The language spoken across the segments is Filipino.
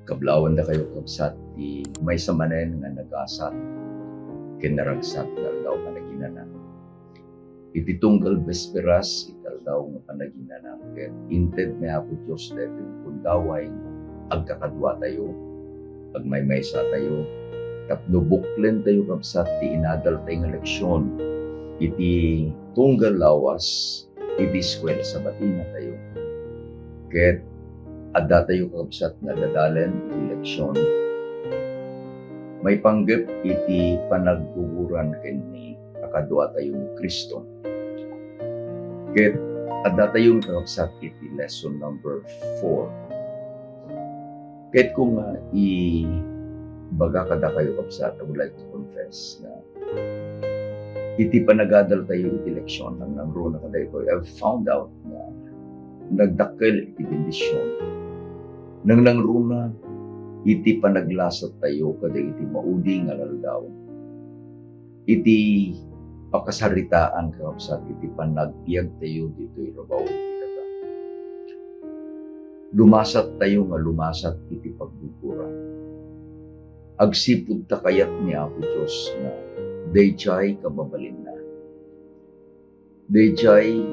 Kablawan na kayo kabsat ti may samanen nga nagasat kinaragsat nga daw panaginana. Iti tunggal besperas ital daw nga panaginana. Ket inted ni Apo Diyos dahil kundaway agkakadwa tayo, agmaymaysa tayo, tapno buklen tayo kabsat ti inadal tayong leksyon iti tunggal lawas iti eskwela sa batina tayo. Ket adda tayo kabsat nga dadalen iti leksyon may panggep iti panagtuguran kenni akadwa tayo ni Kristo. Ket adda tayo kabsat iti lesson number 4. Ket kung baga kada kayo kabsat, I would like to confess na iti panagadal tayo iti leksyon ng nangro na kada ito, I've found out na nagdakkel iti bendisyon nang nangro na iti panaglasat tayo kada iti maudi nga laldaw iti pakasaritaan kabsat iti panagbiag tayo dito'y rabaw iti kata. Lumasat tayo nga lumasat iti pagbuburan. Agsipud ta kayat ni Apo Diyos na dayjay kababalin na. Dayjay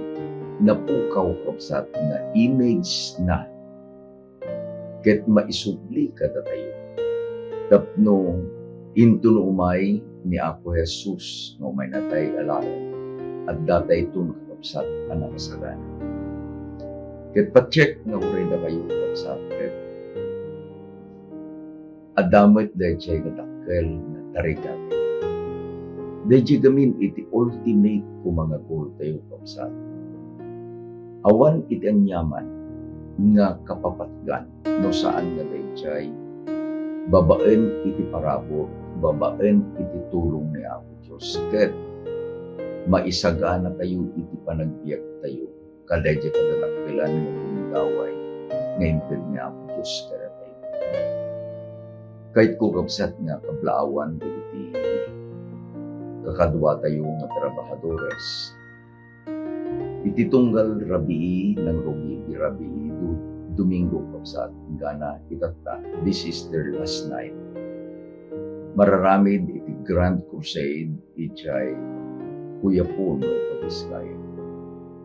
napukaw kabsat nga image na ket maisubli kada tayo. Tapno intuno umay ni Apo Jesus nga umay natay alayan at datay itong kakabsat ang nakasagana. Ket pa-check nga uray na kayo kakabsat ket adamit dayjay nga dakkel na tarigat. Dayjay gamin iti ultimate ko mga goal tayo kakabsat. Awan iti anyaman nga kapapatgan no saan nga dayjay babaen iti parabor, babaen iti tulong ni Apo Diyos. Ket maisagana tayo iti panagbiag tayo kadayjay kadadakkelan nga kumidaway nga inted ni Apo Diyos kada tayo. Kahit ko kabsat nga kablaawan iti kakadwa tayo nga trabahadores. Iti tunggal rabii ng rugi iti rabii Domingo kabsat gana itata. This is their last night. Mararamid iti Grand Crusade ijay Kuya Puno ito Biskaya.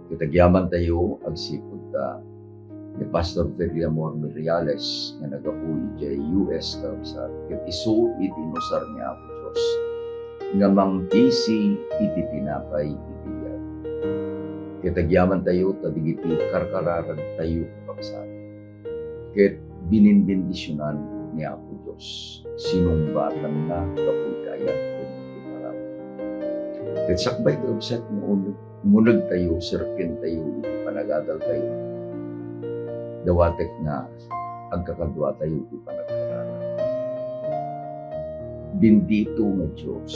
Kitagyaman tayo agsipod ta ni Pastor Feriamor Miriales nga nagapu ijay US kabsat. Ket isu iti inusar ni Apo Diyos nga mangkisi iti tinapay iti biyag. Kitagyaman tayo tadigiti karkararag tayo kabsat. Ket bininbendisyonan ni Apo Diyos sinumbatan na kapulkayan iti parab. Ket sakbay kabsat munag tayo, serken tayo, iti panagadal tayo. Dawatek na agkakadwa tayo iti panagkararan. Bendito nga Diyos,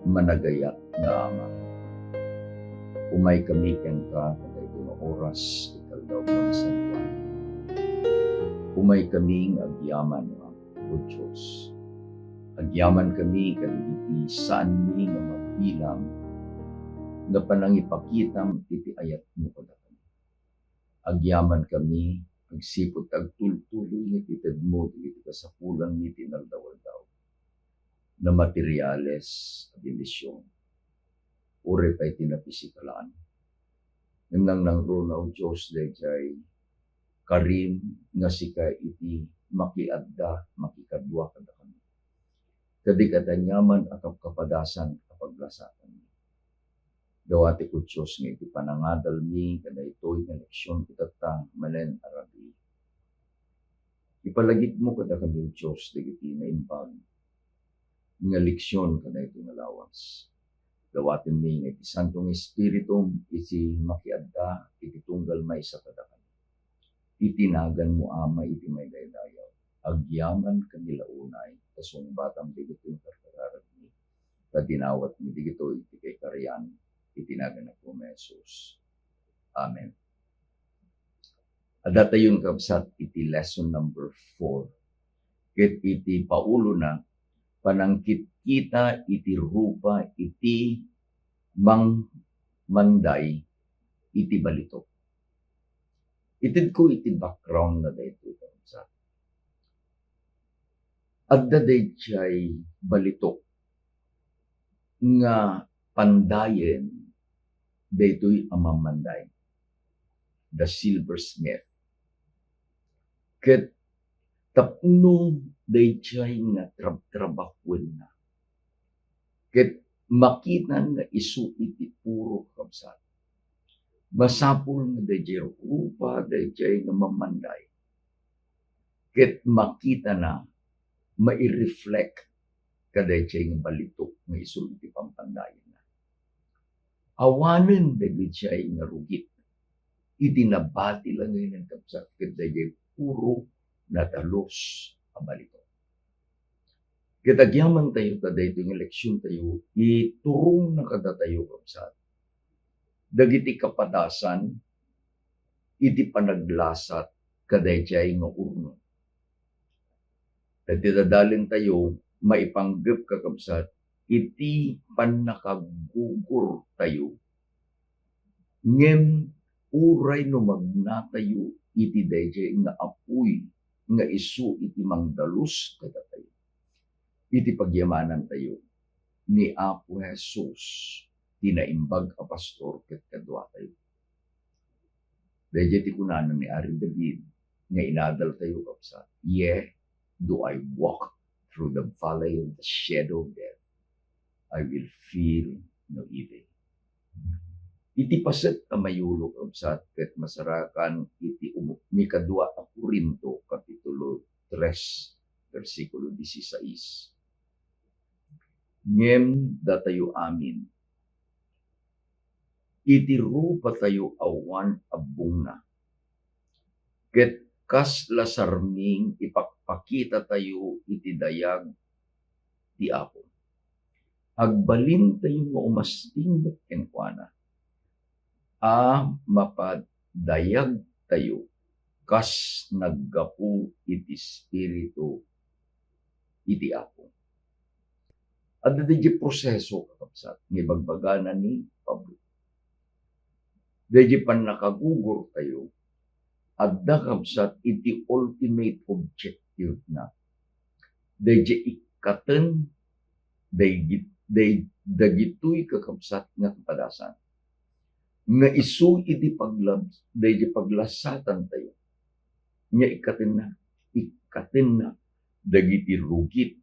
managayat na Ama. Umay kami ken ka kada iti oras ikaldaw mansan. Umay kaming agyaman o Diyos. Agyaman kami kadagiti saan mi nga magbilang nga panangipakitam iti ayat mo kada kami. Agyaman kami agsipot agtultuloy nga tited mo iti kasapulan ni tinaldawaldaw na materyales a bendisyon. Uri pa'y tinapisikalaan. Nang nangro na o Diyos dayjay karim nga sika iti makiadda, makikadwa kada kami. Kadikatanyaman at kapadasan kapaglasatan. Dawati ko Diyos nga iti panangadal mi kada ito'y nga leksyon itata malen arabi. Ipalagit mo kada kami Diyos digiti na impag nga leksyon kada ito nga lawas. Dawatin mi nga iti Santong Espiritum iti makiadda iti tunggal may sa kada kami. Itinagan mo Ama iti may daydayaw. Agyaman kanila unay, kasong batang digito yung karkararag ni. Kadinawat mi digito iti kay karyan, itinagan na po Jesus. Amen. Adata yung kabsat iti lesson number 4. Ket iti paulo na, panangkitkita iti RUPA iti MAMMANDAY iti balitok. Itid ko iti background na dito kabsat. Adda dayjay balitok nga pandayen daytoy ang MAMMANDAY, the silversmith. Ket tapno dayjay nga trabahon na. Ket makitan nga isu iti puro kabsat. Masapul nga dayjay RUPA, dayjay nga MAMMANDAY. Ket makita na mai-reflect kadayjay nga balitok nga isu iti pampandayon na. Awanen dayjay nga rugit. Iti nabati lang ngayon ng kabsat ket dayjay puro natalos a balitok. Kitagyaman tayo kadaytoy nga leksyon tayo, iturong na kada tayo kabsat. Dagiti kapadasan, iti panaglasat kadayjay nga urno. Dati dadalin tayo, maipanggap kakabsat, iti panakagugur tayo. Ngem uray no magnatayo iti dayjay nga apoy nga isu iti mangdalus kada tayo. Iti pagyamanan tayo ni Apo Jesus tinaimbag a pastor ket kadwa tayo. Dayjay ti kunanan ni Ari David nga inadal tayo kabsat. Yea, do I walk through the valley of the shadow of death, I will fear no evil. Iti paset a mayulo kabsat ket masarakan iti mikadua a Korinto kapitulo 3 versikulo 16. Ngem datayo amin iti RUPA tayo awan abong na. Ket kas lasarming ipakpakita tayo iti dayag ti Apo. Agbalin tayo nga umasting met kenkwana. Mapadayag tayo kas naggapu iti Espiritu iti Apo. At dayjay proseso kakabsat ni bagbaganan ni Pablo. Dayjay pan nakagugur tayo adda kabsat iti ultimate objective na. Dayjay ikaten dagitoy kakabsat nga kapadasan. Nga isu iti dayjay paglasatan tayo. Nga ikaten na dagiti rugit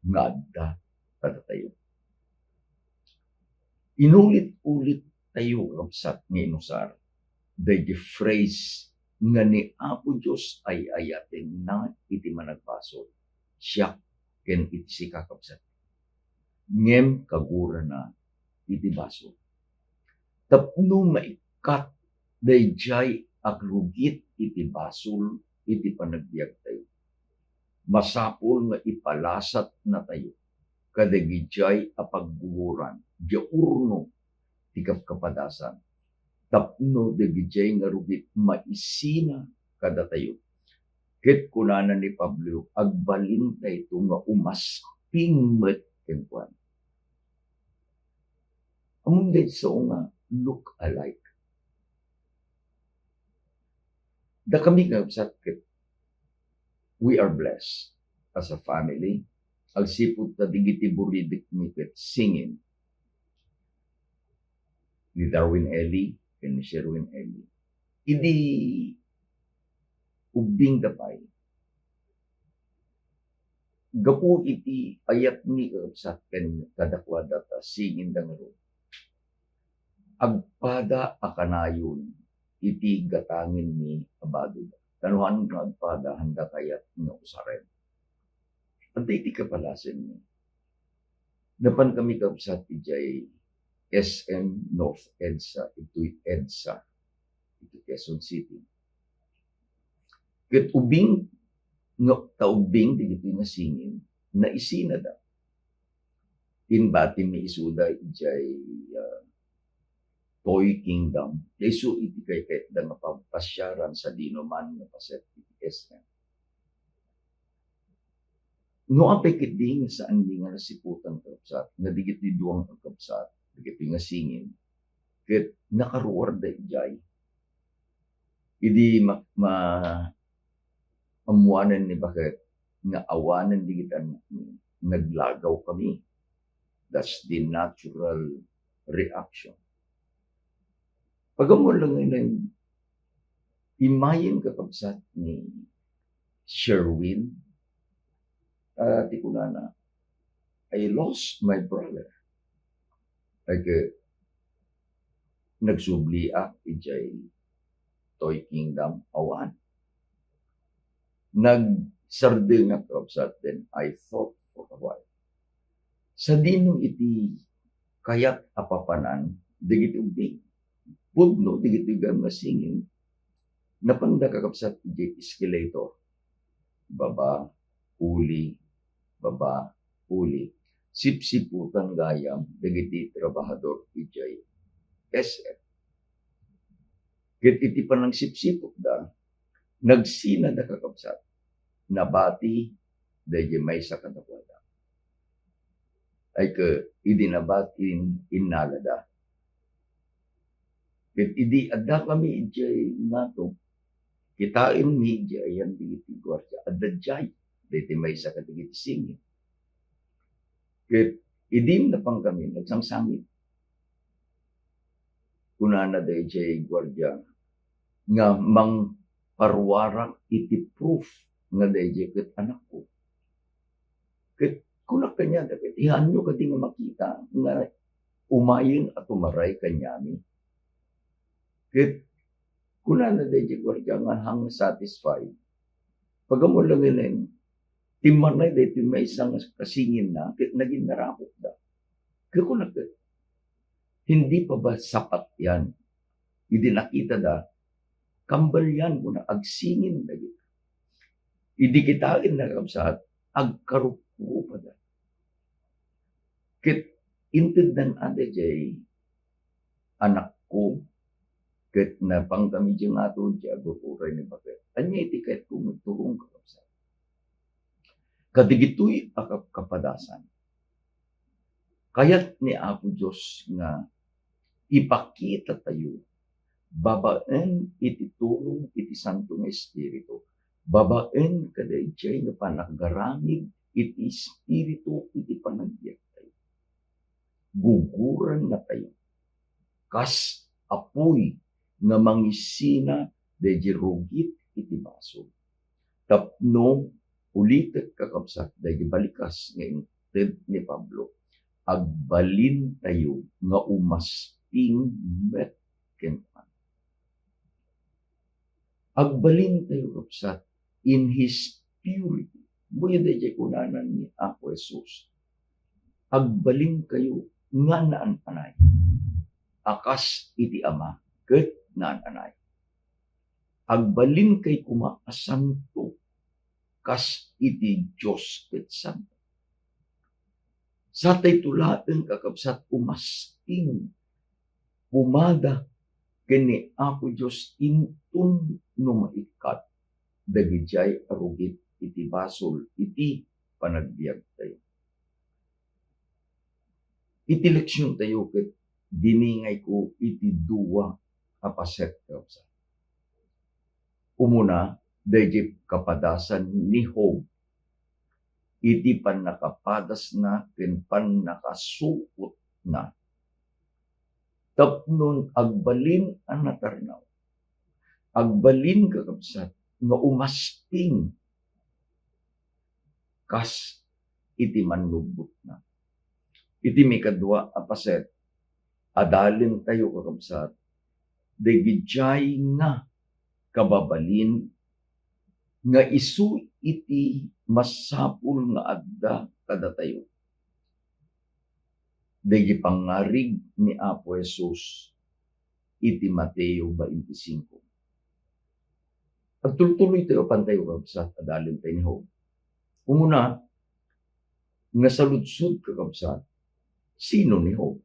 nga adda kada tayo. Inulit-ulit tayo kabsat nga inusar. Dayjay phrase nga ni Apo Diyos ay ayaten na iti managbasol. Siya ken iti si kakabsat. Ngem kagura na iti basol. Tapno maikat dayjay agrugit iti basol iti panagbiag tayo. Masapol nga ipalasat na tayo. Kadagijay a pagguguran, diurno ti kapadasan. Tapno dagijay nga rugit maisina kada tayo. Ket kunanan ni Pablo, agbalin tayo nga umasping met kenkwan. Among dayso nga look alike. Da kami nga sakit. We are blessed as a family. Agsipud ta digiti buridik mi ket singing ni Darwin Ellie ken ni Sherwin Ellie. Idi ubing dapay. Gapu iti ayat ni sa ken kadakwada ta singing dangero. Agpada akanayon iti gatangin ni abado. Tanuhan nga agpada handa kayat nga usaren. Antay iti kapalasin mo. Napan kami kabsat ijay SM North EDSA, ito'y EDSA, ito Quezon City. Ket ubing, taubing, digito nga singin, na isina da. Inbati mi isuda ijay Toy Kingdom. Yesu iti kay da nga pampasyaran sa dinoman nga paset iti SM. No apekit ding saan di nga nasiputan kabsat, nga digit di duwang kabsat, digit nga singin, ket nakaruwar da ijay. Idi amuanan ni bakit nga awanan di kita naglagaw kami. That's the natural reaction. Pagamo lang ngayon, imayin kakabsat ni Sherwin, ti kunana, I lost my brother. Nagsubli ijay Toy Kingdom awan. Nagsarde nga kakabsat din, I thought for a while. Sa dinong iti kayak apapanan, digit ubing. Pudno, digit ugang masingin, napanda kakabsat iti escalator. Baba, uli, baba, uli. Sipsiputan gayam, digiti trabahador ijay SF. Kit iti panang sipsipot da, nagsina da kakabsat, nabati, dahi may sa katakwada. Ay idinabatin inalada. Kit idi adda kami ijay nato, kitain mi ijay yan digiti gwardiya, adda jay, dahi may sa katigiti singin. Kit idin na pang kami, nagsangsangit. Kunana da ijay gwardiya, nga mang parwarak iti proof nga da ijay ket anak ko. Ket kunak kanya dapat ihanyo kati nga makita nga umayin at umaray kanyami. Ket kunana da ijay gwardiya nga hang satisfied. Pagamo lang inen, timanay da iti may isang kasingin na, ket naging narakot da. Ket kunak hindi pa ba sapat yan? Idi nakita da, kambal yan mo na agsingin na gito. Idi kitain na kamsat, agkarupo pa da. Kit intid ng ade jay, anak ko, kit na pang kami dyan ato dyan, aguturay ni bakit. Anya iti kahit kung magturong ka kamsat. Kadigito'y kapadasan. Kaya't ni Apo Diyos nga, ipakita tayo, babaen iti tulong iti Santong Espiritu, babaen kaday jay nga panaggaramid iti Espiritu iti panagbiag tayo. Guguran na tayo. Kas apoy nga mangisina dahi rugit iti baso. Tapno ulitet kakabsat dahi balikas ngayon ni Pablo. Agbalin tayo nga umasping met kenpan. Agbalin tayo kapsat in His purity. Buya dahi kunanan ni Apo Jesus. Agbalin kayo nga naan-anay. Akas iti Ama, ket naan-anay. Agbalin kay kumaasanto, kas iti Diyos ket santo. Sa tay tulaeng kakabsat umasting, pumada kini Apo Diyos intun no maikat, dagijay arugit iti basol, iti panagbiag tayo. Iti leksyon tayo ket diningay ko iti duwa apaset kakabsat. Umuna, dayjay kapadasan ni Job. Iti pan nakapadas na, ken pan nakasuot na. Tapnon agbalin ang natarnaw. Agbalin kakabsat, nga umasping, kas iti manlubot na. Iti may kadwa apaset, adalin tayo kakabsat, dagijay nga kababalin, nga isu iti masapul nga adda kada tayo. Dagi pangarig ni Apo Jesus iti Mateo 25. Pagtultuloy tayo pantayo kakabsat, adalin tayo ni Job. Umuna, nga saludsud kakabsat, sino ni Job?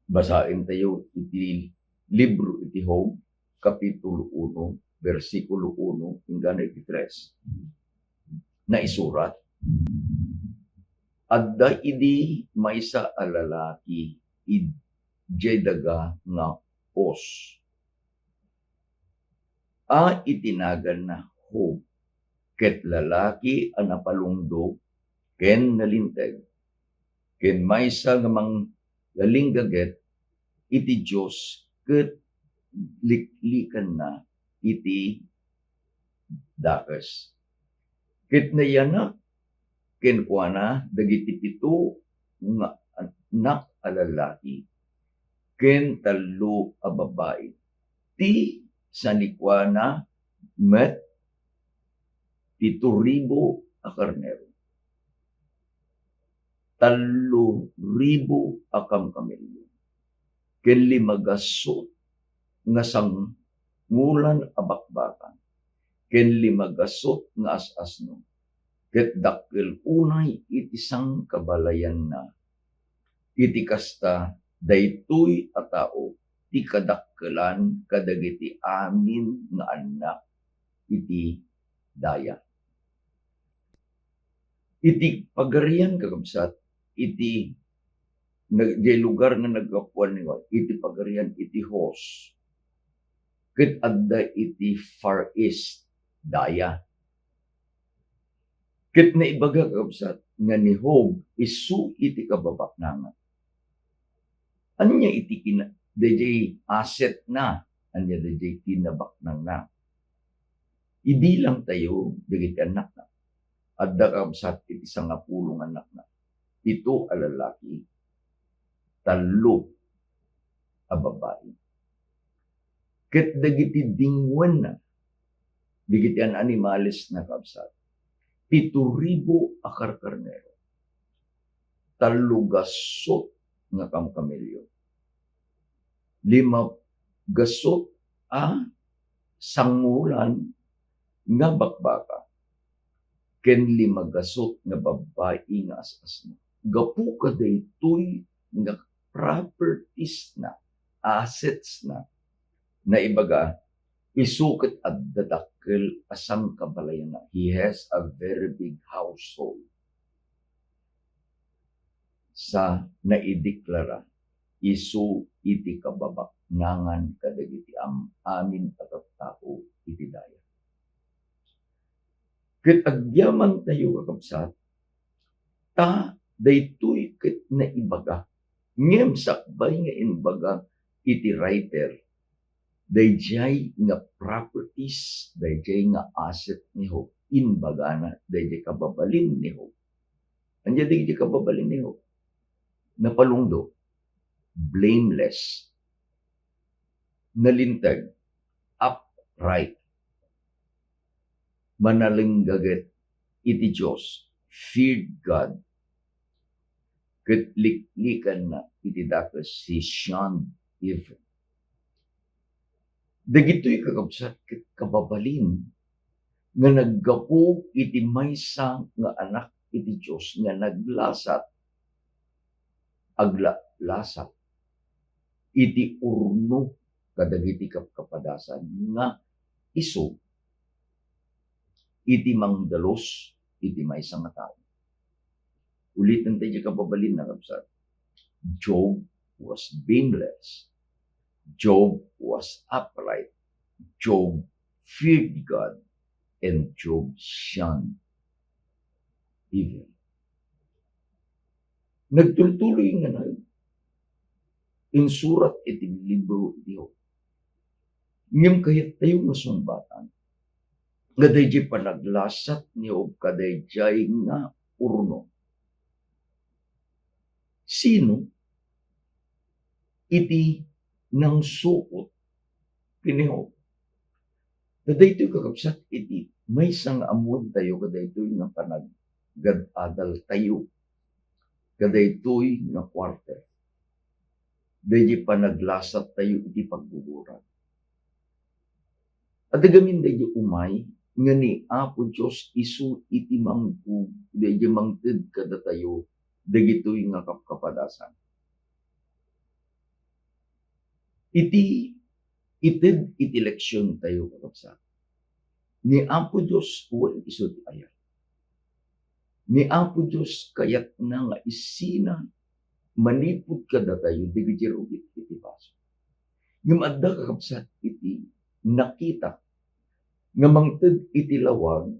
Basahin tayo iti libro iti Job, Kapitulo 1, versikulo 1 hinggang 3, na isurat. Adda idi maysa a lalaki ijay daga nga os. Itinagan na Job. ket lalaki ang napalungdog, ken nalinteg, ken maysa nga mang galinggaget, iti Diyos, ket liklikan na iti dakes. Ket nayanak, ken kuana, dagiti pito nga anak a lalaki, ken tallo a babae. Ti sanikwana met 7,000 a karnero. 3,000 a kamkamelyo. Ken 5 nga sangulan a bakbakan. Ken 5 nga as-asno. Ket dakkel unay iti sangkabalayan na. Iti kasta daytoy a tao ti kadakkelan kadagiti amin nga anak iti daya. Iti pagarian kakabsat, iti di lugar nga nagkapuan niwa, iti pagarian iti Hos. Ket adda iti Far East daya. Ket naibaga kakabsat nga ni Hob isu iti kababaknangan. Anya iti DJ asset na, anya DJ kinabaknang na. Ibilang tayo, dagiti anak na. Adda kabsat iti 10 anak na. 7 a lalaki, 3 a babae. Ket dagiti dingwen na, dagiti an animales na kabsat, 7,000 a karkarnero, 3 nga kamkamelyo, 5 a sangulan nga bakbaka, ken 5 nga babae nga as-asno. Gapu kadaytoy nga properties na, assets na, na ibaga, isukat at dadakkel asang kabalayan na. He has a very big household. Sa naideklara, isu iti kababaknangan kadagiti amin at tao iti daya. Ket agyaman tayo kakabsat, ta daytoy ket naibaga, ngem sakbay nga inbaga iti writer, dayjay nga properties, dayjay nga asset ni Hope, inbaga na, dayjay kababalin ni Hope. Anya dayjay kababalin ni Hope? Napalungdo, blameless, nalintag, upright, manalinggaget iti Diyos, feared God, ket liklikan na iti dakes, he shunned evil. Dagitoy kakabsat ket kababalin nga naggapu iti maysa nga anak iti Diyos nga naglasat aglasat iti urno kadagiti kapkapadasan nga isu iti mangdalos iti maysa nga tao. Ulitin tayo kababalin na kabsat. Job was blameless. Job was upright. Job feared God. And Job shunned evil. Nagtultuloy nga na insurat iti libro iti Job. Ngem kayat tayo masumbatan, nga dayjay panaglasat ni Job kadayjay nga urno. Sino iti nang suot kini Job? Kadaytoy kakabsat iti maysa nga amon tayo, kadaytoy nga panaggadadal tayo, kadaytoy nga quarter. Dayjay panaglasat tayo iti pagbuburan. At agamin dayjay umay nga ni Apo Diyos isu iti mangkug, dayjay mangted kada tayo, dagitoy nga kapkapadasan. Iti ited iti leksyon tayo kakabsat. Ni Apo Diyos uwan iso ti ayat. Ni Apo Diyos kayat na nga isina manipod kada tayo digiti rugit iti baso. Ngem adda kakabsat iti nakita nga mangted iti lawag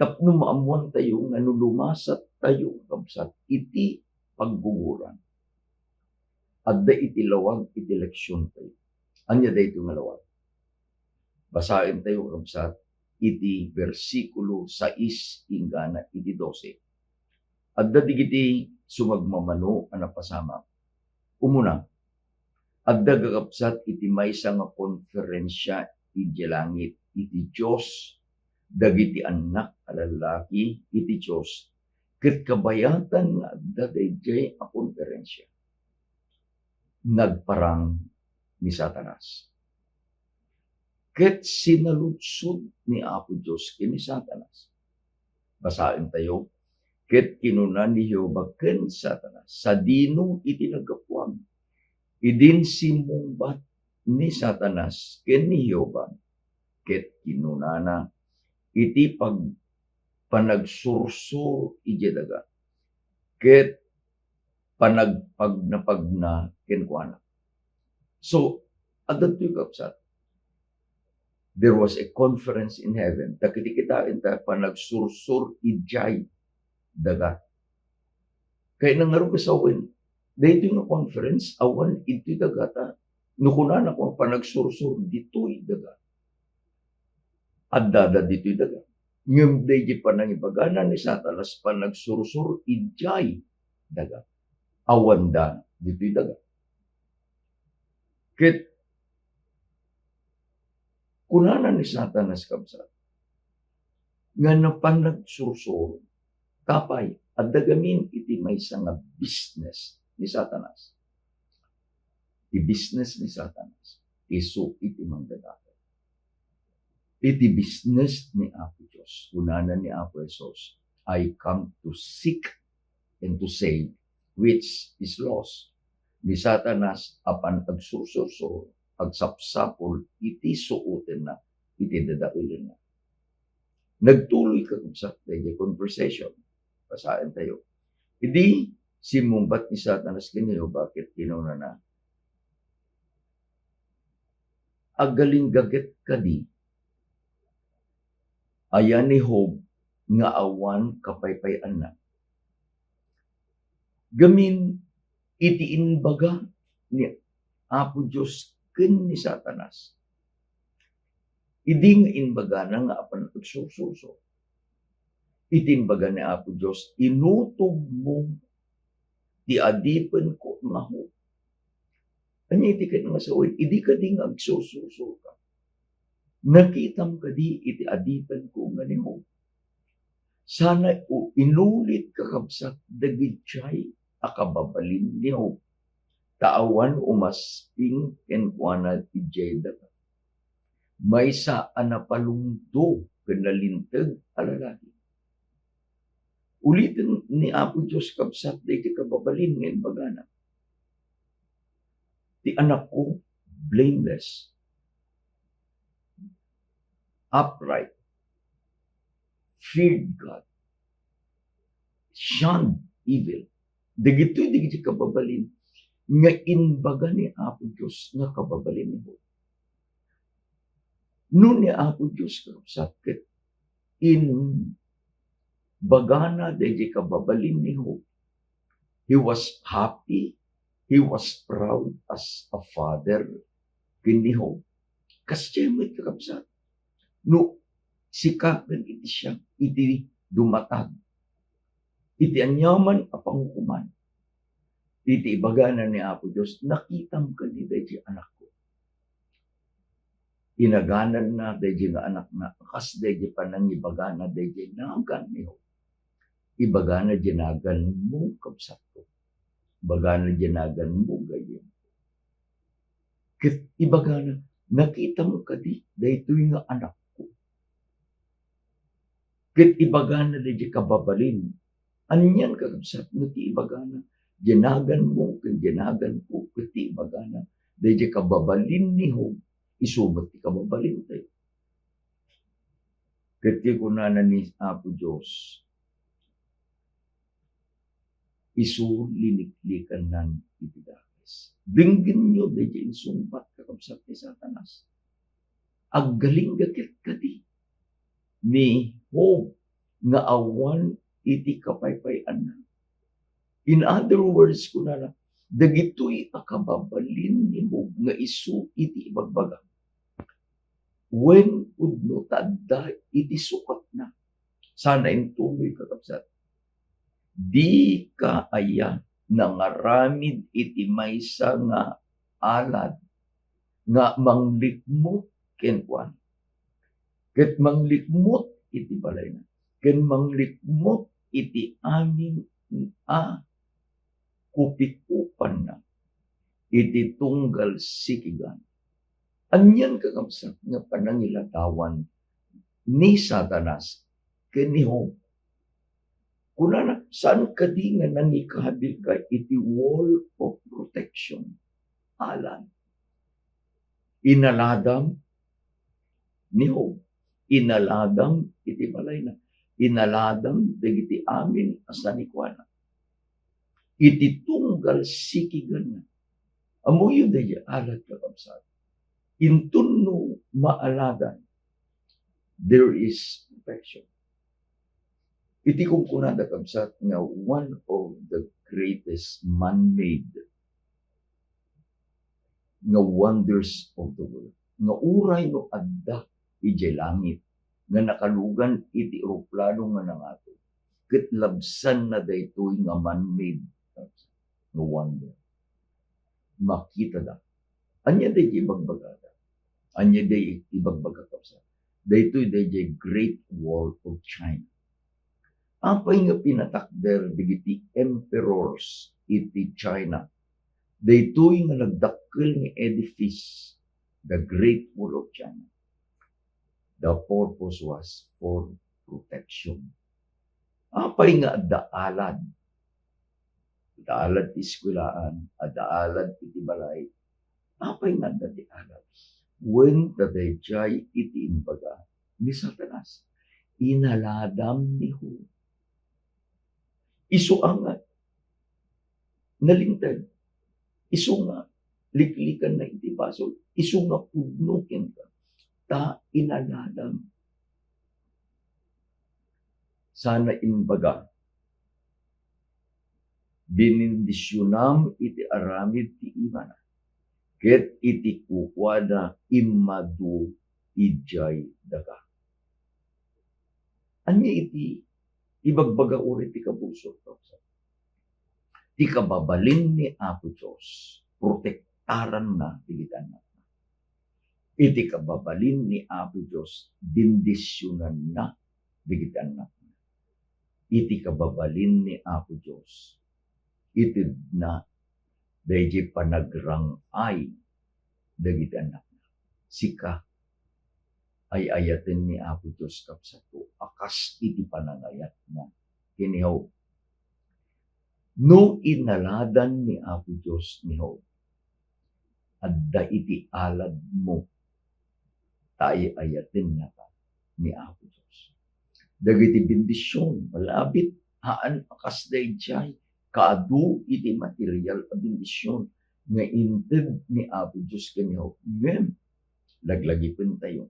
Tapno maamuan tayo nga lumasat tayo kabsat iti pagguguran. Adda iti lawag iti leksyon tayo. Anya dayto nga lawag. Basahin tayo kabsat iti versikulo 6 ingana iti 12. Adda digiti sumagmamano ana pasama. Umuna, adda gakabsat iti maysa nga konferensya iti langit iti Dios dagiti anak a lalaki iti Dios ket kabayatan nga adda dayjay a konferensya nagparang ni Satanas. Ket sinaludsod ni Apo Dios ken ni Satanas. Basahin tayo. Ket kinuna ni Jehova ken Satanas sa dino iti nagapuam. Idin simungbat ni Satanas ken ni Jehova. Ket kinunana iti panagsursur iti daga. Ket panagpagnapagna kenkuana. So, adto kapsat. There was a conference in heaven. Takiti-kitain ta panagsursur ijay daga. Kaya nangaro kasawin, dito yung conference, awan iti dagata, nukunan ako panagsursur dito'y daga. Adada dito'y daga. Ngem dayjay panangibagana ni Satanas panagsursur ijay daga. Awanda dito'y daga. Ket kunana ni Satanas kabsat, nga napanagsursur, tapay, at dagamin iti maysa nga business ni Satanas. Iti business ni Satanas, isu iti manggagapay. Iti business ni Apo Diyos, kunana ni Apo Jesus, I come to seek and to save which is lost. Ni Satanas, apan agsursursur, agsapsapol, iti suoten na, iti dadaulin na. Nagtuloy ka kung sa conversation. Basahin tayo. Hindi simumbat ni Satanas kaniyo, bakit kinuna na? Agaling gaget ka di. Ayan ni Job, nga awan kapaypayan na. Gamin, iti inbaga ni Apo Diyos ken ni Satanas. Idi nga inbaga na nga apan agsursurso. Itimbaga ni Apo Diyos, inutog mo ti adipen ko nga ho. Kanya iti ka nga sawin, idi ka di nga agsursurso ka. Nakitam ka di iti adipen ko nga ni ho. Sana inulit kakabsat dagitjay akababalin ni ho. Taawan umasping kenkwana ijay daga. May saan na palungdo kanalintag alalaki. Ulitin ni Apo Diyos kabsat day ti kababalin ngayon bagana. Ti anak ko, blameless, upright, feared God, shunned evil. Digiti kababalin nga inbaga ni Apo Diyos nga kababalin mo. Noon ni Apo Diyos kabsat ket in bagana dayjay kababalin ni Job. He was happy, he was proud as a father ken ni Job. Kasya met kakabsat. No sikaken iti siya, iti dumatag. Iti anyaman a panghukuman. Iti ibagana ni Apo Diyos, nakitam ka ni dayjay anak ko. Inaganan na dayjay nga anak na, kas dayjay panangibagana dayjay nagan ni Job. Ibagana jinagan mo kabsat ko. Ibagana jinagan mo gayon. Ket ibagana, nakita mo kadi, daytoy nga anak ko. Ket ibagana dayjay kababalin. Anyan kakabsat no ti ibagana, jinagan mo ken jinagan ko, ket ti ibagana, dayjay kababalin ni Job, isumat ti kababalin tayo. Ket ti kunana ni Apo Diyos, isu liniklikan nan ibigakis. Dinggin nyo dayjay insumbat kakabsat ni Satanas. Aggaling gakit kadi ni Job nga awan iti kapaypayan na. In other words, kunana, dagitoy akababalin ni mo nga isu iti ibagbaga. When pudno tadda iti sukat na. Sana intuloy kakabsat. Di ka aya nangaramid iti maysa nga alad nga manglikmot kenkwan. Ket manglikmot iti balay na. Ken manglikmot iti amin kupikupan na. Iti tunggal sikigan. Anyan kakabsat nga panangilatawan ni Satanas ken ni Job. Kunana, saan ka di nga nangikahabil ka iti wall of protection? Alan. Inaladam ni Job. Inaladam iti balay na. Inaladam dagiti amin asanikwana. Iti tunggal sikigan na. Amuyo dahi alat kakabsat. Intunno maaladan, there is perfection. Iti kung kunada kabsat nga one of the greatest man-made nga wonders of the world. Nga uray no adda iti langit nga nakalugan iti eroplano nga nangato. Ket labsan na daytoy nga man-made nga wonder. Makita da. Anya day ibagbagada. Anya day ibagbaga kabsat. Daytoy day Great Wall of China. Apay nga pinatakder digiti emperors iti China. Daytoy nga nagdakkel nga edifice, the Great Wall of China. The purpose was for protection. Apay nga adaalad. Adaalad ti eskwelahan, adaalad iti balay. Apay nga adaalad. When tadayjay iti imbaga ni Satanas, inaladam ni Job. Isu nga nalintag. Isu nga liklikan na iti basol. Isu nga pudnukin ka. Ta inaladam. Sana imbaga binindisyonam iti aramid ti imana. Ket iti kukwada imadu ijay daga. Anya iti ibagbaga uri ti kabusot. Ti kababalin ni Apo Diyos, protektaran na tigitan na. Iti kababalin ni Apo Diyos, bindisyonan na tigitan na. Iti kababalin ni Apo Diyos, itid na dayjay panagrangay dagiti anak na. Sika ay ayaten ni Apo Diyos kapsato akas iti panangayat na kinihaw. No inaladan ni Apo Diyos ni Job, adda iti alad mo, tayo ayaten na ka ni Apo Diyos. Dagiti bendisyon, malabit, haan akas dayjay, kaadu iti material a bendisyon nga inted ni Apo Diyos kaniho. Ngem, laglagipin tayo.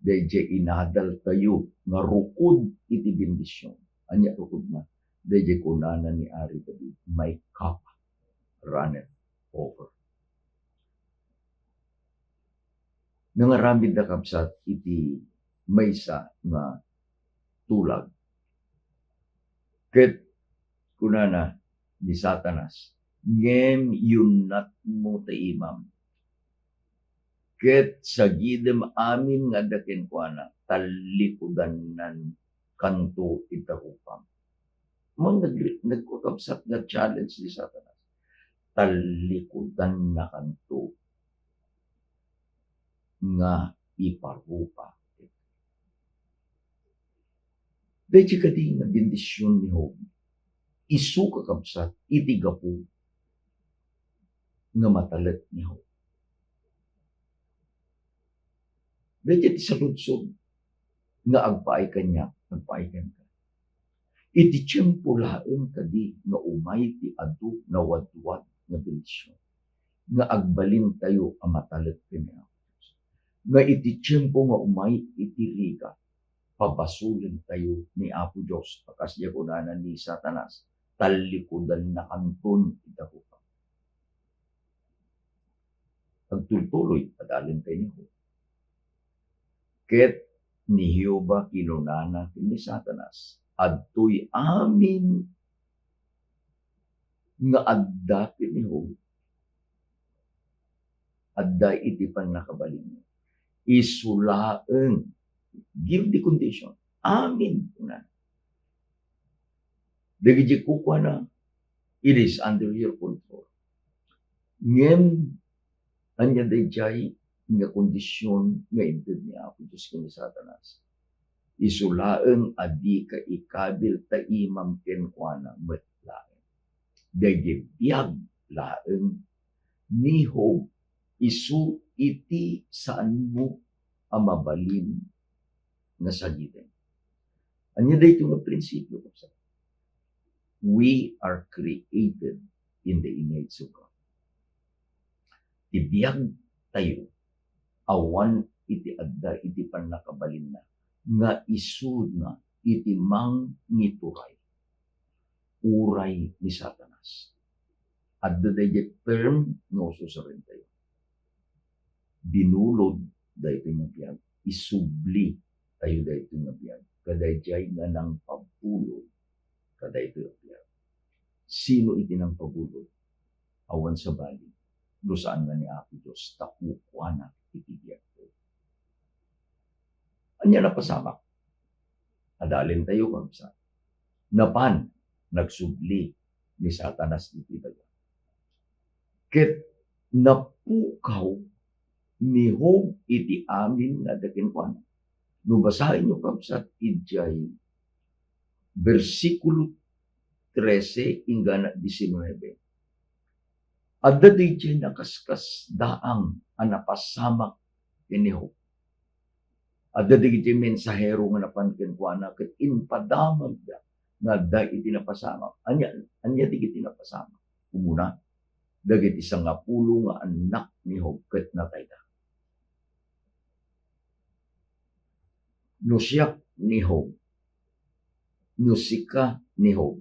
Dayjay inadal tayo nga rukod iti bendisyon. Anya rukod na. Dayjay kunana ni Ari David, my cup runneth over. Nangaramid na kapsat iti maysa nga tulag. Ket kunana ni Satanas, ngem yunat mo ta imam. Ket sagidem amin nga daken kuana, talikudan nan kanto itarupam. Nagkukabsat nga challenge ni Satanas. Talikudan na kanto nga iparupa. Dahil kadi nga bendisyon ni Job, isu kakabsat iti gapu nga matalet ni Job. Dahil sa ludsod nga agpaay kanya, agpaay kanya. Iti tiyempo laeng kadi nga umay ti adu na wadwad nga bendisyon. Nga agbalin tayo ang matalet kanya. Nga iti tiyempo nga umay iti riga. pabasulan tayo ni Apo Diyos, akas yakunanan ni Satanas, talikudan na kanton ita ko pa. Pagtutuloy, padalin tayo niyo. Ket ni Hioba kinunana ni Satanas, adtoy amin nga adda piniho, adda iti pan nakabalin. Isulaeng, give the condition, amin na. Dagiti kukwa na, it is under your control. Ngem, anya dayjay nga kondisyon nga intid ni Apo Diyos kini Satanas. Isulaeng adi ka ikabil ta imam kenkwana metlaeng. Dagiti biyag laeng ni Job isu iti saan mo amabalin nga sagiden. Anya dayto nga prinsipyo ko sa. We are created in the image of God. Ibiyag tayo, awan iti adda iti panakabalin na, nga isud nga iti mang ngituray, uray ni Satanas. Adda dahi term nga ususarin tayo. Binulod dahito nga biyag, isubli tayo dahito nga biyag, kadayjay nga nang pagpulod, kadayto nga biyag. Sino iti nang pagpulod? Awan sa bali. Lusaan nga ni Apo Diyos, takukwana iti biyag ko. Anya na pasamak. Adalin tayo kamsa. Napan, nagsubli ni Satanas iti daga. Ket napukaw ni Job iti amin nga dakinkwana. Nubasahin nyo kamsa ijay versikulo 13 hingga 19. Adda DJ nakaskas daang anapasamak ni Job. Adda DJ mensahero nga napankenkwana ket impadamag da nga da iti napasamak. Anya digiti napasamak. Umuna, dagiti 10 nga anak ni Job ket natay da. No siyak ni Job, no sika ni Job,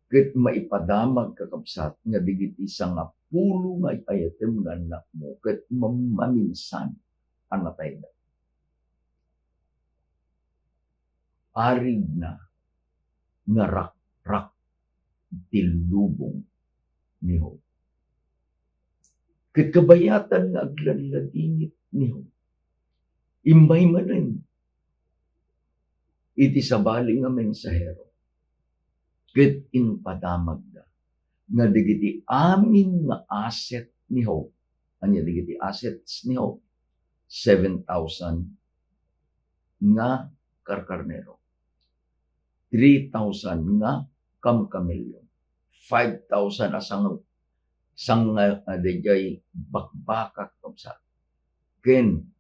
ket maipadamag kakabsat nga digiti 10 nga ayatem nga anak mo ket maminsan ang natay da. Arig na nga rak tilubong ni Job. Ket kabayatan nga agladladingit ni Job. Imbay manen iti sabali nga mensahero. Ket inpadamag da nga digiti amin nga asset ni Job. Anya digiti assets ni Job? 7,000 nga karkarnero. 3,000 nga kamkamilyo. 5,000 asang dayjay bakbakak kamsa. Ken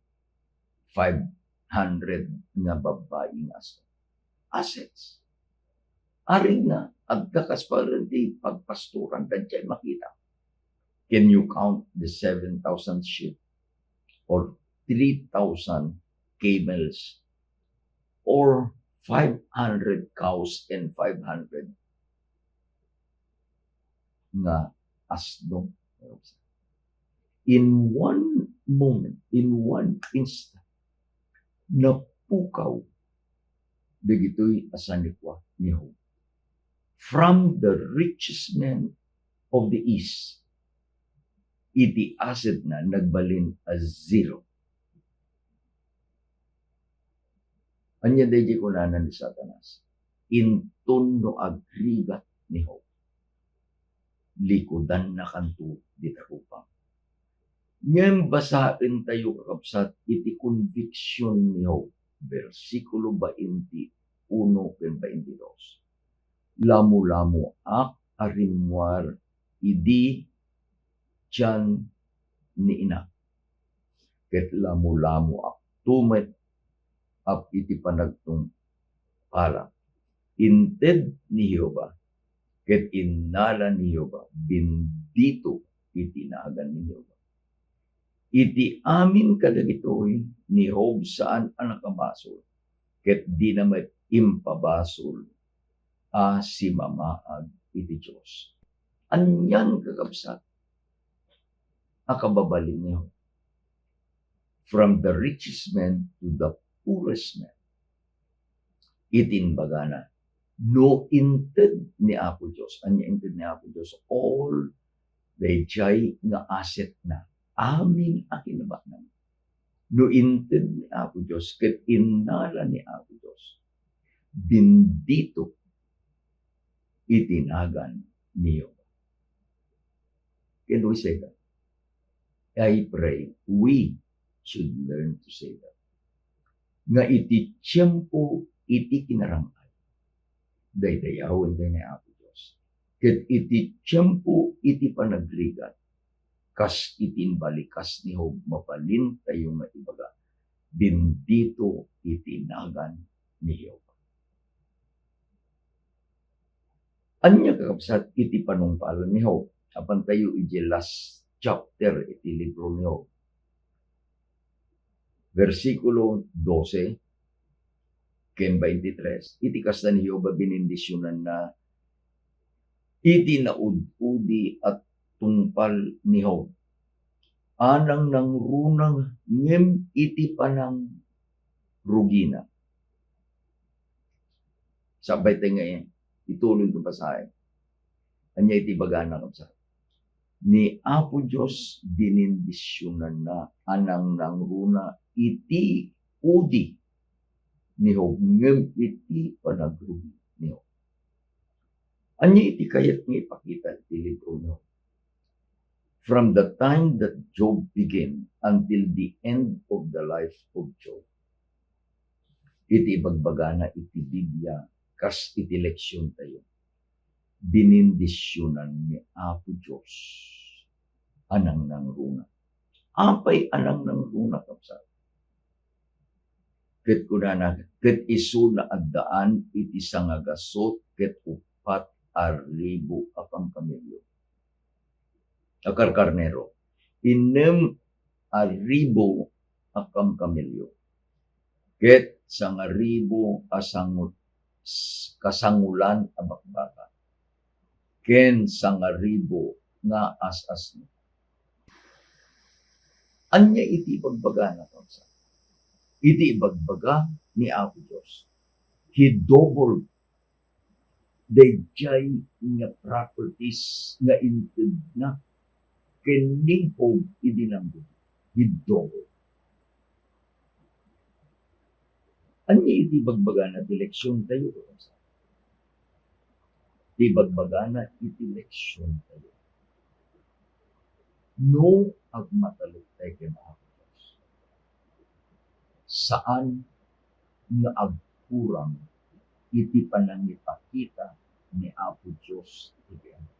500 nga babaeng aso. Assets. Aring na, agkakas pa rin di pagpasturan, dadyan makita. Can you count the 7,000 sheep? Or 3,000 camels? Or 500 cows and 500 nga asno? In one moment, in one instant, napukaw digito'y asanikwa ni Job. From the richest man of the East, iti asset na nagbalin as zero. Anya dahi kunanan ni Satanas. Intun no agrigat ni Job. Likudan na kanto dita RUPA. Ngayon basain tayo kakabsat iti conviction ni Job. Versikulo 21 ken 22. Lamu-lamu ak arimwar idi tiyan ni ina. Ket lamu-lamu ak tumet ap iti panagtung para. Inted ni Hioba, ket innala ni Hioba, bendito iti naagan ni Hioba. Iti amin kadagitoy ni Job saan ang nakabasol. ket di na met impabasol si mamaag iti Diyos. Anyan kakabsat, akababalin niyo. From the richest man to the poorest man. Itin bagana. No inted ni Apo Diyos. Anya inted ni Apo Diyos. All the jay nga asset na. Amin akinabaknan. No inted ni Apo Diyos. Ket inala ni Apo Diyos. Bindito itinagan niyo. Can we say that? I pray we should learn to say that. Nga iti tiyempo iti kinarangay. Daydayawon din ni Apo Diyos. Ket iti tiyempo iti panagrigat. Kas itin balikas ni Hob mapalin tayo nga ibaga. Bindito itinagan ni Hob. Anya kakabsat iti panungpalan ni Hob. Apan tayo iti last chapter iti libro ni Hob. Versikulo 12, ken 23, iti kasta ni Jehovah binindisyonan na iti naud-udi at tungpal ni Job. Anang nang runang ngem iti panang rugina. Sabay tayo ngayon, ituloy ko pasahe. Anya iti bagana kapsa. Ni Apo Diyos binindisyonan na anang nang runa iti udi ni Job, ngem iti panagrugi ni Job. Anya iti kayat nga ipakita iti libro ni Job. From the time that Job began until the end of the life of Job, iti ibagbagana iti Biblia, kas iti leksyon tayo, binindisyonan ni Apo Diyos anang nang runa. Apay anang nang runa kapsa. Ket kunana, ket isu na addaan iti sangagasot ket upat aribo akang kamilyo. Akar karnero. Inem aribo akang kamilyo. Ket sangaribo kasangulan abakbaka. Ken sangaribo nga asasno. Anya iti bagbaga na kapsa. Iti ibagbaga ni Apo Diyos. He doubled the jay nga properties nga inted na kening Job idinambo. He doubled. Anya iti bagbaga na direksyon tayo. Iti bagbaga na iti leksyon tayo. No agmatalik tayo kay Apo Diyos. Saan nga agkurang iti panangipakita ni Apo Diyos iti anak.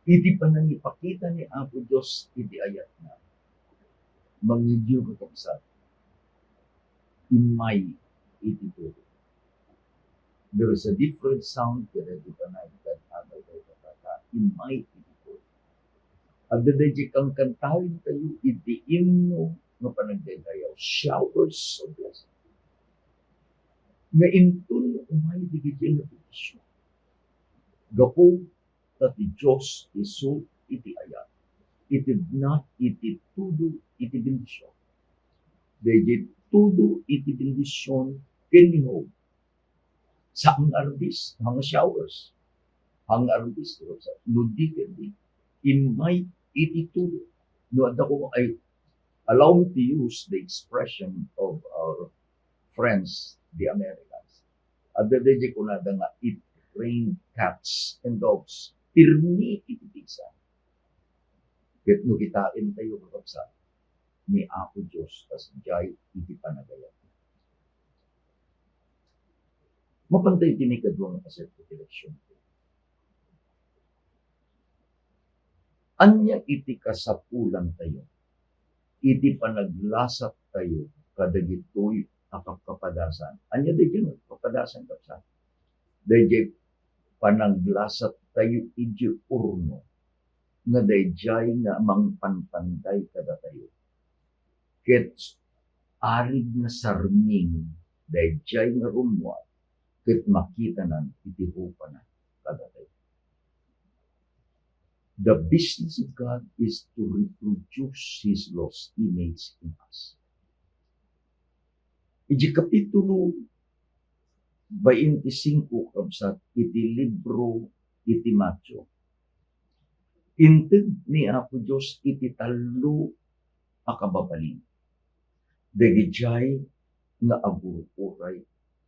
Iti panangipakita ni Apo Diyos iti ayat na mangidyo kakabsat imay iti turo. There is a different sound kaya di pa na agay tayo kakata imay iti turo. At dadadya kang kantawin tayo iti imno nga panagdadayaw, showers of blessing. Nga intun umay digidyan na petisyon. Gapo tati Diyos iso iti ayat. Iti not iti tudo iti bendisyon. Dahil tudo iti bendisyon kinihob. Sa ang arbis, hanga showers. Hanga arbis, nudi kendi. Imay iti tudo. No, ako ay allow me to use the expression of our friends, the Americans. At dadadya ko na nga, it rained cats and dogs. Pirmi iti pisa. Ket no kitain tayo kakabsa ni Apo Diyos tas jay iti panagayat. Mapantay tinikadwang aset iti leksyon. Anya iti kasapulan tayo. Iti panaglasat tayo kadagitoy akapkapadasan. Anya di dyan kapadasan kapsa. Dahil panaglasat tayo iti urno nga dayjay nga amang panpanday kada tayo. Ket arig na sarming dayjay nga rumwa ket makita nan iti RUPA na kadatay. The business of God is to reproduce His lost image in us. Iti kapitulo 25 kabsat iti libro iti Mateo. Integ ni Apo Diyos iti talo a kababalin. Dagijay nga agururay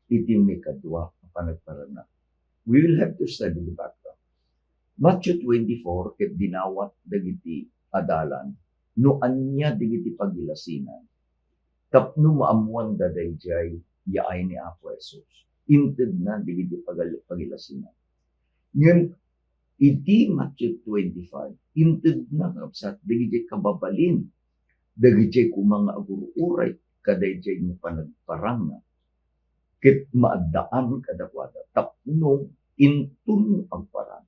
iti mikadwa a panagparana. We will have to study the background. Matthew 24 ket dinawat dagiti adalan no anya dagiti pagilasinan. Tapno maamuan da dayjay yaay ni Apo Jesus. Inted na dagiti pagilasinan. Ngayon, iti Matthew 25, inted na kapsat dagiti kababalin. Dagiti kumanga agururay kadayjay nga panagparanga. Ket maadaan kadakwada. Tapno intun agparang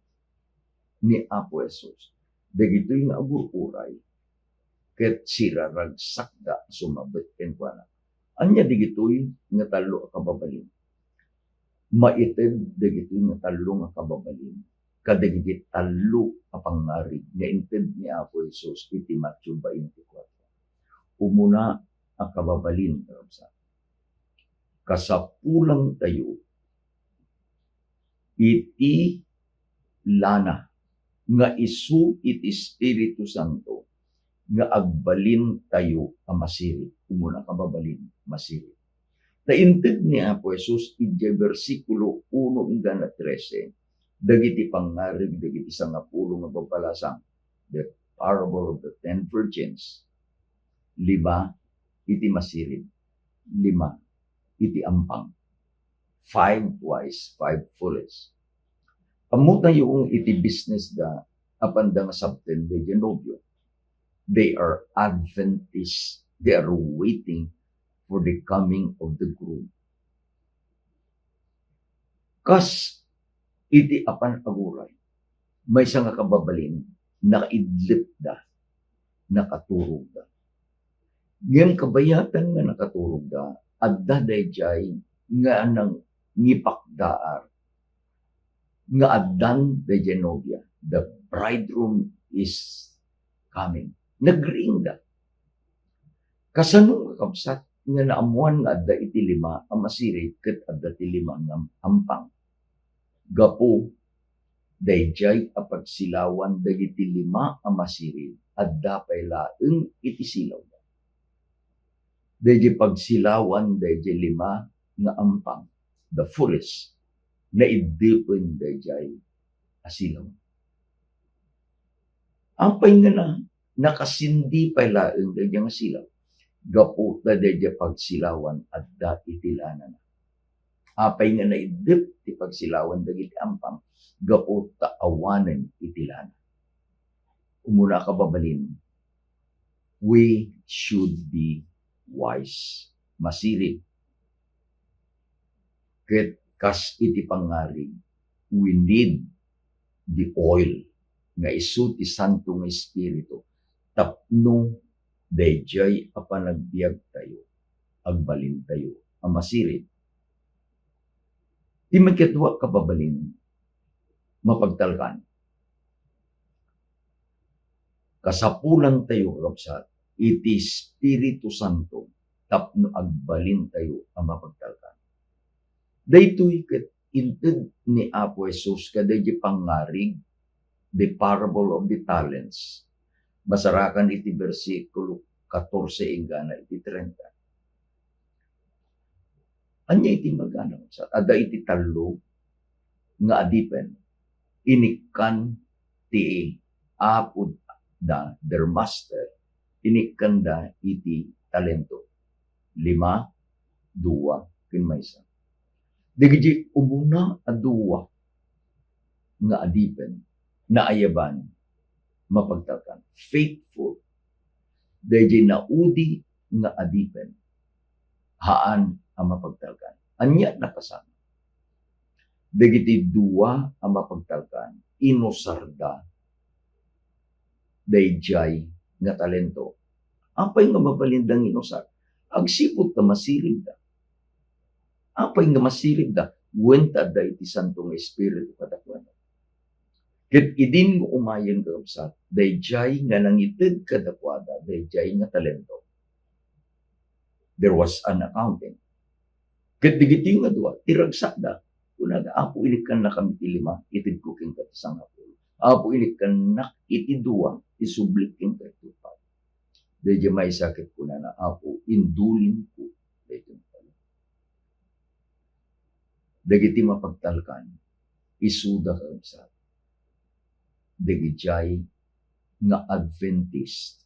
ni Apo Jesus. Dagitoy nga agururay ket siraragsakda sumabet kenkwana. Anya digitoy nga talo a kababalin. Maited dagitoy nga talo nga kababalin. Kadagiti talo a pangarig nga inted ni Apo Jesus iti Matthew 24. Umuna a kababalin karabsa. Kasapulang tayo iti lana nga isu iti Espiritu Santo nga agbalin tayo a masiri. Umuna kababalin, masiri. Nainted ni Apo Jesus iti versikulo 1-13, dagiti pangarig, dagiti sangapulo nga babalasang, the parable of the 10 virgins. 5 iti masiri. 5 iti ampang. 5 wise, 5 foolish. Amuta yung iti business da apanda nga sabten de Genovio. They are Adventists. They are waiting for the coming of the groom. Kas iti apan aguray, may nga kababalin, nakaidlip da, nakaturog da. Ngayon kabayatan nga nakaturog da, adda dayjay nga nang ngipakdaar, nga addan de Genovia. The bridegroom is coming. Nagring da. Kasanong kakabsat nga naamuan nga adda iti 5 ang masiri ket adda iti 5 ang ampang. Gapo dayjay a pagsilawan dagiti 5 ang masiri adda pay laeng iti silaw. Dayjay pagsilawan dayjay 5 nga ampang. The foolish na idipon dayjay asilaw. Ampay nga na nakasindi pay laeng dayjay nga silaw. Gapo da dayjay pagsilawan adda iti lana na. Apay nga naidip ti pagsilawan dagiti ampang. Gapo ta awanen iti lana. Umuna kababalin, we should be wise. Masiri. Ket kas iti pangarig, we need the oil nga isu ti Santo nga Espiritu. Tapno dayjay a panagbiag tayo, agbalin tayo, a masiri. Ti makitwa kababalin, mapagtalkan. Kasapulan tayo kapsat, iti Espiritu Santo, tapno agbalin tayo ang mapagtalkan. Daytoy ket inted ni Apo Jesus kadayjay pangarig, the parable of the talents. Basarakan iti versikulo 14 ingana iti 30. Anya iti magana sa ada iti talo nga adipen inikkan ti apod da their master inikkan da iti talento 5, 2 ken maysa. Digiti umuna a 2 nga adipen na ayaban mapagtalkan. Faithful. Dayjay naudi nga adipen. Haan ang mapagtalkan. Anya napasama. Dagiti 2 ang mapagtalkan. Inosarda. Dayjay nga talento. Apay nga mabalindang inosar. agsipot ta masirib da. Apay nga masirib da, wenta da iti Santo nga Espiritu kadakwada. Ket idin mo umayen kakabsat, dayjay nga nangited kadakwada, dayjay nga talento. There was an accounting. Ket digiti nga duwa, tiragsak da, kunaga apo inik kan na kami tilima, itid kuking katisang apol. Apo inik kan nak iti duwa, isublik king katupat. Dayjay may sakit kuna na apo, indulin ko. Dagiti mapagtalkan, isuda kakabsat. Dagijay nga Adventist,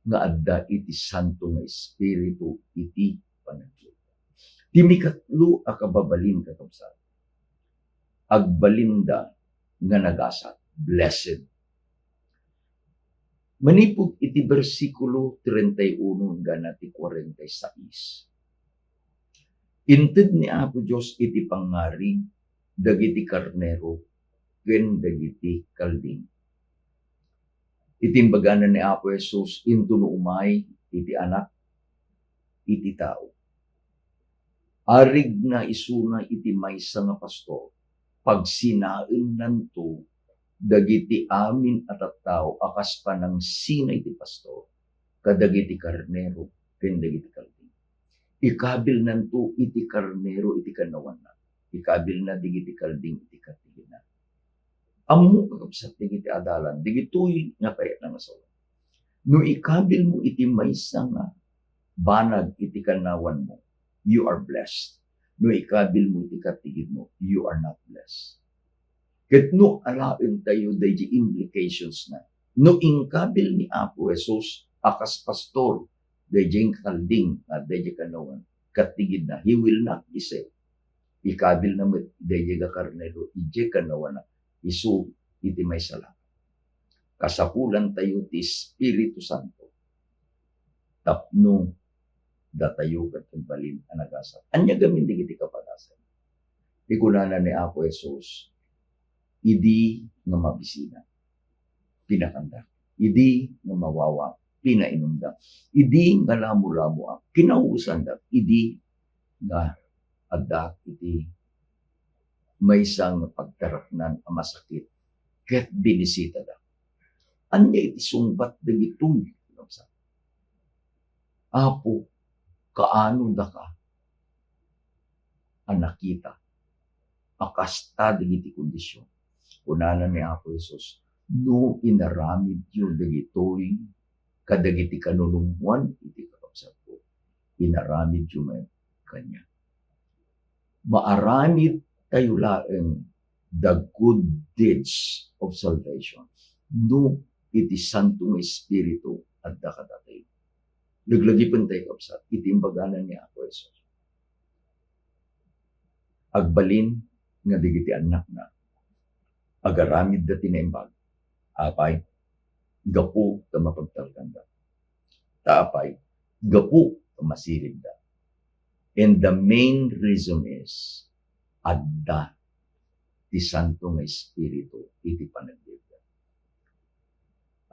nga adda iti Santo nga Espiritu iti panangkita. Timikatlo akababalin kakabsat. Agbalinda nga nagasat, blessed. Manipod iti versikulo 31 hanggang iti 46. Inted ni Apo Diyos iti pangarig, dagiti karnero, ken dagiti kalding. Itimbaganan ni Apo Jesus, into no umay, iti anak, iti tao. Arig na isuna iti maysa nga pastor, pag sinain nanto, dagiti amin at tao, akas pa ng sina iti pastor, kadagiti karnero, ken dagiti kalding. Ikabil nanto iti karnero iti kanawan na. Ikabil na digiti kalding iti katigin na. Amo kakabsat digiti adalan, digitoy nga kaya nga asawa. No ikabil mo iti maysa nga banag iti kanawan mo, you are blessed. No ikabil mo iti katigin mo, you are not blessed. Ket no alaen tayo dahi implications na. No ingkabil ni Apo Jesus akas pastor, dayjay kalding at dayjay kanawan, katigid na, he will not be saved. Ikabil na met, dayjay karnero, ijay kanawan na, isu iti may sala. Kasapulan tayo ti Espiritu Santo. Tapno, datayo kat balin anagasat. Anya gamin di kiti kapagasan. Ikunana ni Apo Jesus, idi nga mabisina, pinakanda. Idi nga mawawa, pinainunda. Idi nga lamo-lamo, kinauusan da. Idi nga adda iti may isang pagtarapnan ang masakit. Ket binisita da. Anya iti sungbat da gitoy. Apo, kaano da ka? Anakita. Akasta da giti kondisyon. Kunana ni Apo Jesus, no inaramid yun da gitoy, kadagiti kanulungwan, iti kakabsat ko, inaramid yun kanya. Maaramid tayo laeng the good deeds of salvation. No, iti Santo nga Espiritu at dakadatay. Laglagipin tayo kakabsat, itimbaganan ni Apo Jesus. Agbalin nga digiti anak na, agaramid da tinaimbag, apay, gapu ta mapagtalkan da. Taapay, gapu ta masirib da. And the main reason is, adda ti Santo nga Espiritu iti panagbiga.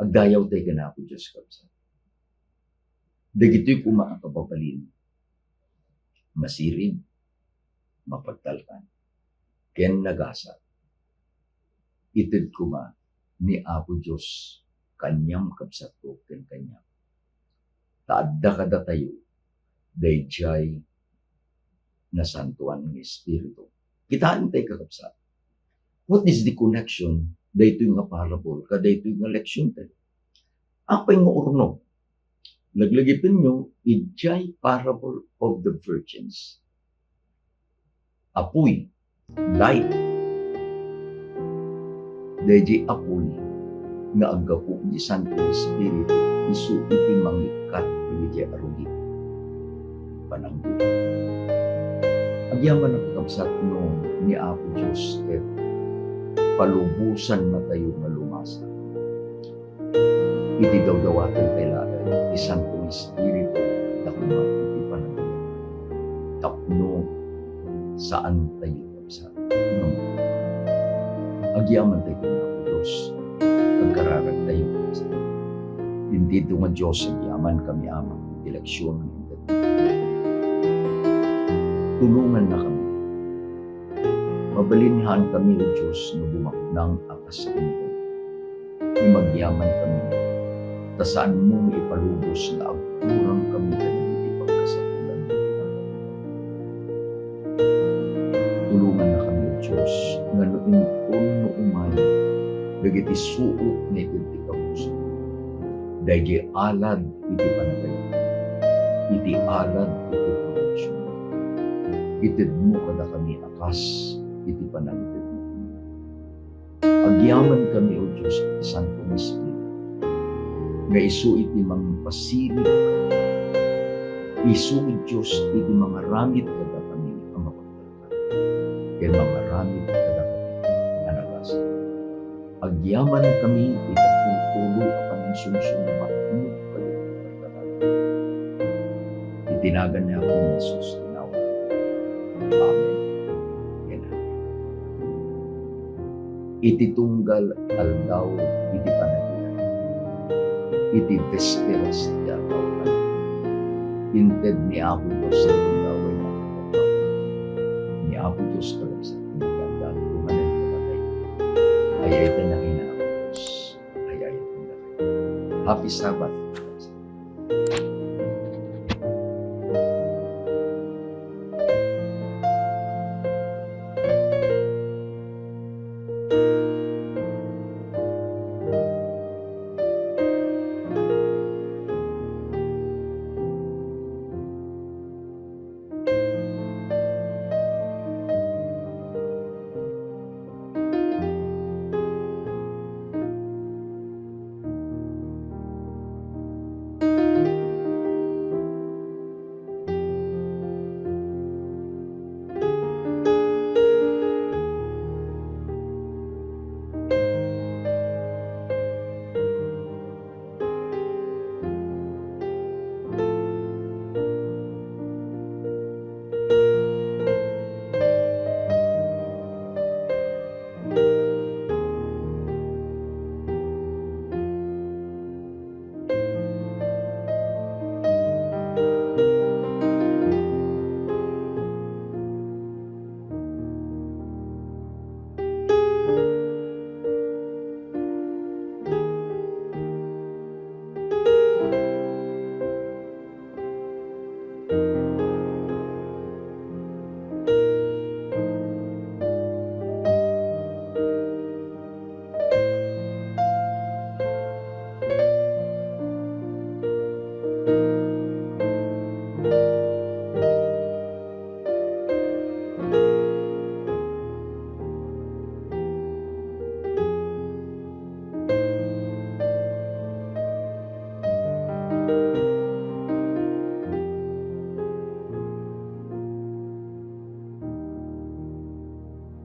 Agdayaw tayo ka na ako, Diyos kabsa. Dagito'y kumakababalin, masirib, mapagtalkan, ken nagasa, itid kuma ni Apo Diyos, kanyang kabsat ko, ken kanyang. Taadda kada tayo, dayjay na santuan ng Espiritu. Kitaan tayo kakabsat. What is the connection? Daytoy nga parable, kadaytoy nga leksyon tayo. Apay nga urno. Laglagipin nyo, ijay parable of the virgins. Apoy, light. Dayjay apoy, nga agapu di Santo Espiritu, isu iti mangikat, dayjay arugi. Panangkit. Agyaman ang kakabsat no ni Apo Diyos, palubusan na tayo nga lumasa. Iti daw-dawatan tayo ti Santong Espiritu at akuma iti panagin. Tapno saan tayo kapsa. Agyaman tayo na Apo Diyos, agkararag tayo kapsa. Hindi ito nga Diyos, agyaman kami amang iti leksyon ng tulungan na kami. Mabalinhan kami, O Diyos, na bumaknang akas kami. Magyaman kami, tasaan mo ipalubos na agkurang kami kami iti pagkasapulan. Tulungan na kami, O Diyos, nga noon kung noumay, dagiti suot nga iti kapuso. Dahil alad iti panagayon, iti alad iti proteksyon. Itid mo kada kami akas, iti panangitid mo. Agyaman kami, O Diyos, iti Santong Espiritu, nga isu iti mga pasilip, isu, O Diyos, iti mga ramid kada kami ang mapagdalakan, kaya mga ramid kada kami anagasa. Agyaman kami, itaputulo apan ang sumsumat mo kalipagdalakan. Itinagan niya ako ng Jesus, tinawag. Amen. Iti tunggal aldaw, iti panagilan. Iti vesperas ti aldaw aldaw. Inted ni Apo Diyos sa tunggal ay nakapagpaw. Ni Apo Diyos talag sa tinaganda, tumanan kapatay. Ayay na Apo Diyos, ayay na. Happy Sabbath.